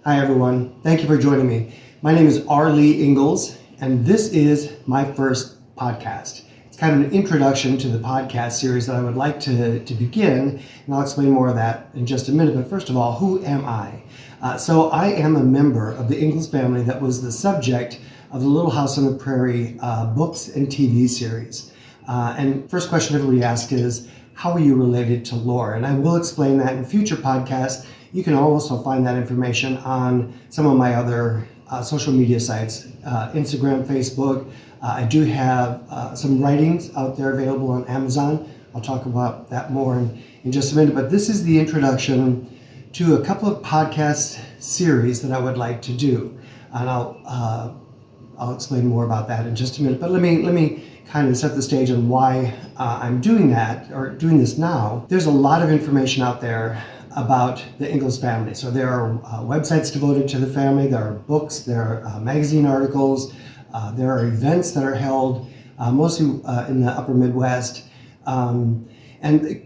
Hi everyone, thank you for joining me. My name is R. Lee Ingalls, and this is my first podcast. It's kind of an introduction to the podcast series that I would like to begin, and I'll explain more of that in just a minute. But first of all, who am I? So I am a member of the Ingalls family that was the subject of the Little House on the Prairie books and TV series. And first question everybody asks is, how are you related to Laura? And I will explain that in future podcasts. You can also find that information on some of my other social media sites, Instagram, Facebook. I do have some writings out there available on Amazon. I'll talk about that more in just a minute. But this is the introduction to a couple of podcast series that I would like to do. And I'll explain more about that in just a minute. But let me kind of set the stage on why I'm doing that, or doing this now. There's a lot of information out there about the Ingalls family. So there are websites devoted to the family, there are books, there are magazine articles, there are events that are held, mostly in the upper Midwest. And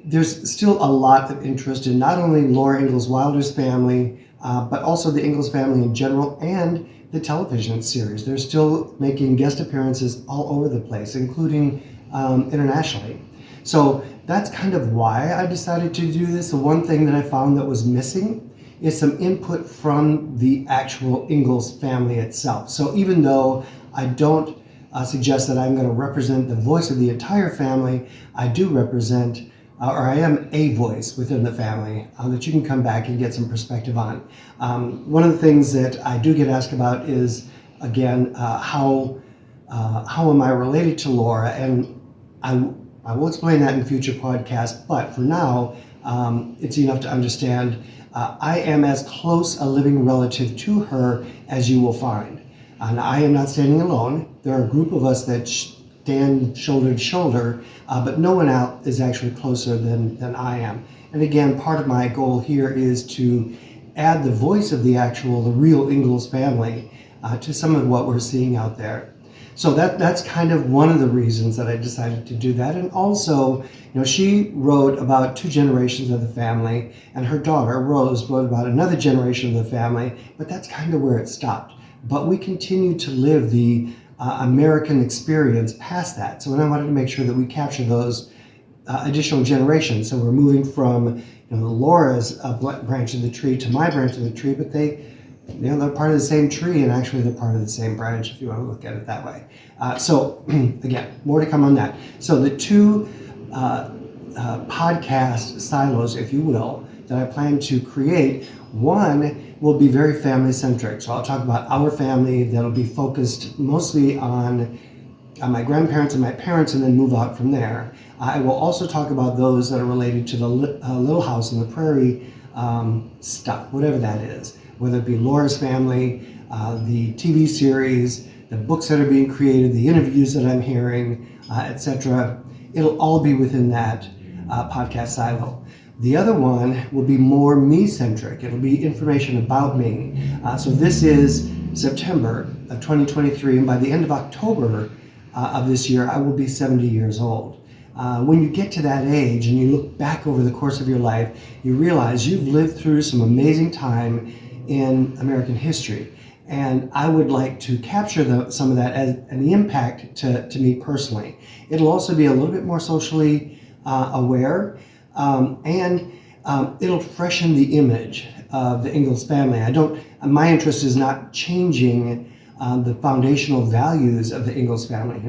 there's still a lot of interest in not only Laura Ingalls Wilder's family, but also the Ingalls family in general and the television series. They're still making guest appearances all over the place, including internationally. So that's kind of why I decided to do this. The one thing that I found that was missing is some input from the actual Ingalls family itself. So even though I don't suggest that I'm going to represent the voice of the entire family, I do represent, or I am a voice within the family that you can come back and get some perspective on. One of the things that I do get asked about is, again, how am I related to Laura? And I will explain that in future podcasts, but for now, it's enough to understand I am as close a living relative to her as you will find. And I am not standing alone. There are a group of us that stand shoulder to shoulder, but no one out is actually closer than I am. And again, part of my goal here is to add the voice of the real Ingalls family to some of what we're seeing out there. So that's kind of one of the reasons that I decided to do that. And also, she wrote about 2 generations of the family, and her daughter, Rose, wrote about another generation of the family, but that's kind of where it stopped. But we continue to live the American experience past that. So I wanted to make sure that we capture those additional generations. So we're moving from Laura's branch of the tree to my branch of the tree, but they're part of the same tree, and actually they're part of the same branch, if you want to look at it that way. So again, more to come on that. So the 2 podcast silos, if you will, that I plan to create, one will be very family-centric. So I'll talk about our family that'll be focused mostly on my grandparents and my parents, and then move out from there. I will also talk about those that are related to the Little House on the Prairie stuff, whatever that is, whether it be Laura's family, the TV series, the books that are being created, the interviews that I'm hearing, etc. It'll all be within that podcast silo. The other one will be more me-centric. It'll be information about me. So this is September of 2023, and by the end of October of this year, I will be 70 years old. When you get to that age and you look back over the course of your life, you realize you've lived through some amazing time in American history. And I would like to capture some of that and the impact to me personally. It'll also be a little bit more socially aware, and it'll freshen the image of the Ingalls family. My interest is not changing the foundational values of the Ingalls family.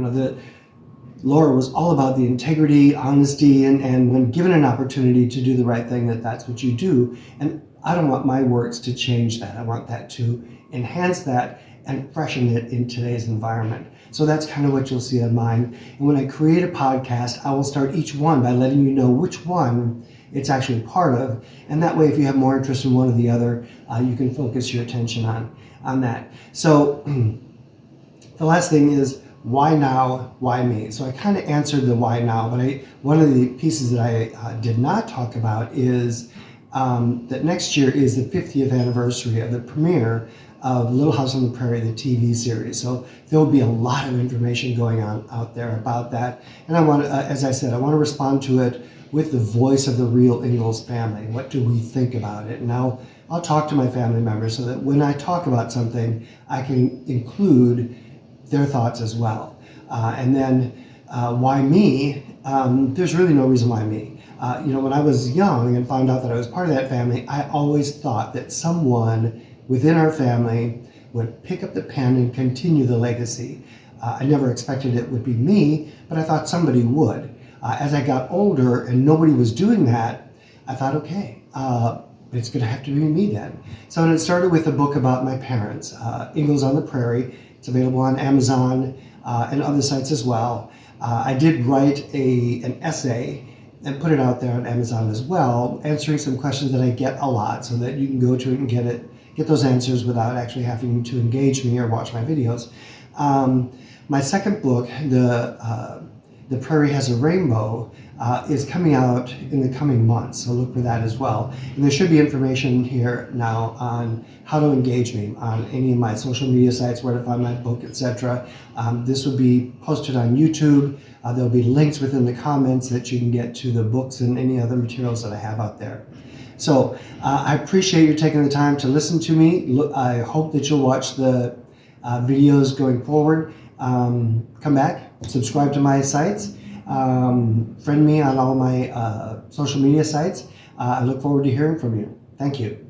Laura was all about the integrity, honesty, and when given an opportunity to do the right thing, that's what you do. And I don't want my works to change that. I want that to enhance that and freshen it in today's environment. So that's kind of what you'll see on mine. And when I create a podcast, I will start each one by letting you know which one it's actually part of. And that way, if you have more interest in one or the other, you can focus your attention on that. So the last thing is, why now, why me? So I kind of answered the why now, but one of the pieces that I did not talk about is that next year is the 50th anniversary of the premiere of Little House on the Prairie, the TV series. So there will be a lot of information going on out there about that. And I want to, as I said, I want to respond to it with the voice of the real Ingalls family. What do we think about it? And I'll talk to my family members so that when I talk about something, I can include their thoughts as well. And then why me? There's really no reason why me. When I was young and found out that I was part of that family, I always thought that someone within our family would pick up the pen and continue the legacy. I never expected it would be me, but I thought somebody would. As I got older and nobody was doing that, I thought, okay, it's going to have to be me then. So it started with a book about my parents, Ingalls on the Prairie. It's available on Amazon and other sites as well. I did write an essay and put it out there on Amazon as well, answering some questions that I get a lot so that you can go to it and get those answers without actually having to engage me or watch my videos. My second book, The Prairie Has a Rainbow, is coming out in the coming months, so look for that as well. And there should be information here now on how to engage me on any of my social media sites, where to find my book, etc. This will be posted on YouTube. There'll be links within the comments that you can get to the books and any other materials that I have out there. So I appreciate you taking the time to listen to me. I hope that you'll watch the videos going forward. Come back, subscribe to my sites, friend me on all my social media sites. I look forward to hearing from you. Thank you.